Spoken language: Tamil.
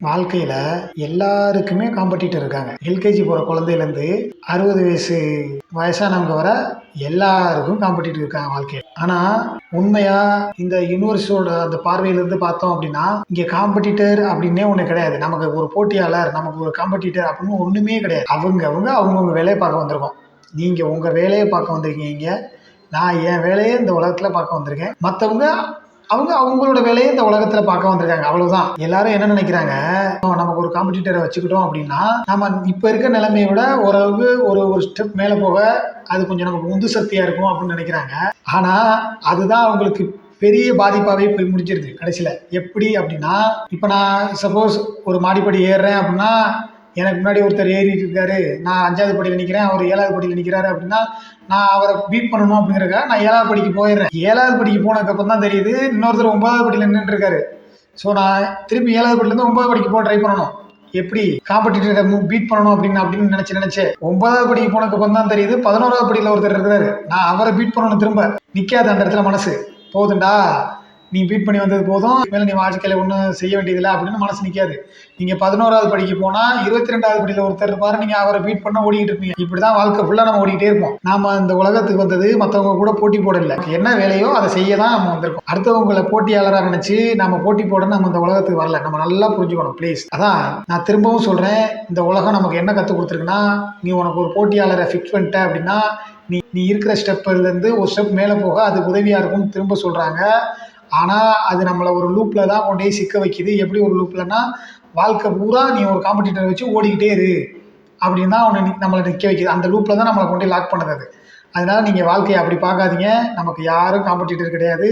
வாழ்க்கையில எல்லாருக்குமே காம்படிட்டர் இருக்காங்க. எல்கேஜி போற குழந்தையிலேருந்து 60 வயசானவங்க வர எல்லாருக்கும் காம்படிட்டர் இருக்காங்க வாழ்க்கையில. ஆனா உண்மையா இந்த யூனிவர்ஸோட அந்த பார்வையிலிருந்து பார்த்தோம் அப்படின்னா, இங்க காம்படிட்டர் அப்படின்னே ஒண்ணு கிடையாது. நமக்கு ஒரு போட்டியாளர், நமக்கு ஒரு காம்படிட்டர் அப்படின்னு ஒண்ணுமே கிடையாது. அவங்கவங்க வேலைய பார்க்க வந்திருக்கோம். நீங்க உங்க வேலைய பார்க்க வந்திருக்கீங்க இங்க. நான் என் வேலைய இந்த உலகத்துல பார்க்க வந்திருக்கேன். மத்தவங்க அவங்களோட வேலையை இந்த உலகத்துல பார்க்க வந்திருக்காங்க. அவ்வளவுதான். எல்லாரும் என்ன நினைக்கிறாங்க, நமக்கு ஒரு காம்படிட்டரை வச்சுக்கிட்டோம் அப்படின்னா, நம்ம இப்ப இருக்க நிலைமையை விட ஓரளவுக்கு ஒரு ஒரு ஸ்டெப் மேல போக அது கொஞ்சம் நமக்கு உந்து சக்தியா இருக்கும் அப்படின்னு நினைக்கிறாங்க. ஆனா அதுதான் அவங்களுக்கு பெரிய பாதிப்பாவே போய் முடிஞ்சிருது கடைசியில. எப்படி அப்படின்னா, இப்ப நான் சப்போஸ் ஒரு மாடிப்படி ஏறுறேன் அப்படின்னா, எனக்கு முன்னாடி ஒருத்தர் ஏறிட்டு இருக்காரு, நான் 5வது படியில் நிற்கிறேன், அவர் 7வது படியில் நிற்கிறாரு அப்படின்னா, நான் அவரை பீட் பண்ணணும் அப்படிங்கிறக்காக நான் 7வது படிக்கு போயிடுறேன். 7வது படிக்கு போனதுக்கப்புறம் தான் தெரியுது இன்னொருத்தர் 9வது படியில் நின்றுட்டு இருக்காரு. ஸோ நான் திருப்பி 7வது படியிலேருந்து 9வது படிக்கு போக ட்ரை பண்ணணும். எப்படி காம்படிட்டரை பீட் பண்ணணும் அப்படின்னு நினைச்சேன். 9வது படிக்கு போனதுக்கப்புறம் தான் தெரியுது 11வது படியில் ஒருத்தர் இருக்கிறாரு, நான் அவரை பீட் பண்ணணும். திரும்ப நிற்காது அந்த இடத்துல மனசு. போதுண்டா, நீ பீட் பண்ணி வந்தது போதும், மேலே நீ வாழ்க்கையில் ஒன்றும் செய்ய வேண்டியதில்லை அப்படின்னு மனசு நிற்காது. நீங்கள் 11வது படிக்கு போனால் 22வது படியில் ஒருத்தர் இருப்பாரு, நீங்கள் அவரை பீட் பண்ண ஓடிக்கிட்டு இருப்பீங்க. இப்படி தான் வாழ்க்கை ஃபுல்லாக நம்ம ஓடிக்கிட்டே இருப்போம். நாம இந்த உலகத்துக்கு வந்தது மற்றவங்க கூட போட்டி போடல. என்ன வேலையோ அதை செய்ய தான் நம்ம வந்திருக்கோம். அடுத்தவங்களை போட்டியாளராக நினச்சி நம்ம போட்டி போட நம்ம இந்த உலகத்துக்கு வரல. நம்ம நல்லா புரிஞ்சுக்கணும் ப்ளீஸ். அதான் நான் திரும்பவும் சொல்கிறேன், இந்த உலகம் நமக்கு என்ன கற்றுக் கொடுத்துருக்குன்னா, நீ உனக்கு ஒரு போட்டியாளரை ஃபிக்ஸ் பண்ணிட்ட அப்படின்னா நீ இருக்கிற ஸ்டெப்லேருந்து ஒரு ஸ்டெப் மேலே போக அதுக்கு உதவியாக இருக்கும்னு திரும்ப சொல்கிறாங்க. ஆனால் அது நம்மளை ஒரு லூப்பில் தான் கொண்டு போய் சிக்க வைக்குது. எப்படி ஒரு லூப்லன்னா, வாழ்க்கை பூரா நீ ஒரு காம்படிட்டரை வச்சு ஓடிக்கிட்டே இரு அப்படின்னு தான் நம்மளை நிற்க வைக்குது. அந்த லூப்பில் தான் நம்மளை கொண்டு போய் லாக் பண்ணுது அது. அதனால நீங்கள் வாழ்க்கையை அப்படி பார்க்காதீங்க. நமக்கு யாரும் காம்படிட்டர் கிடையாது.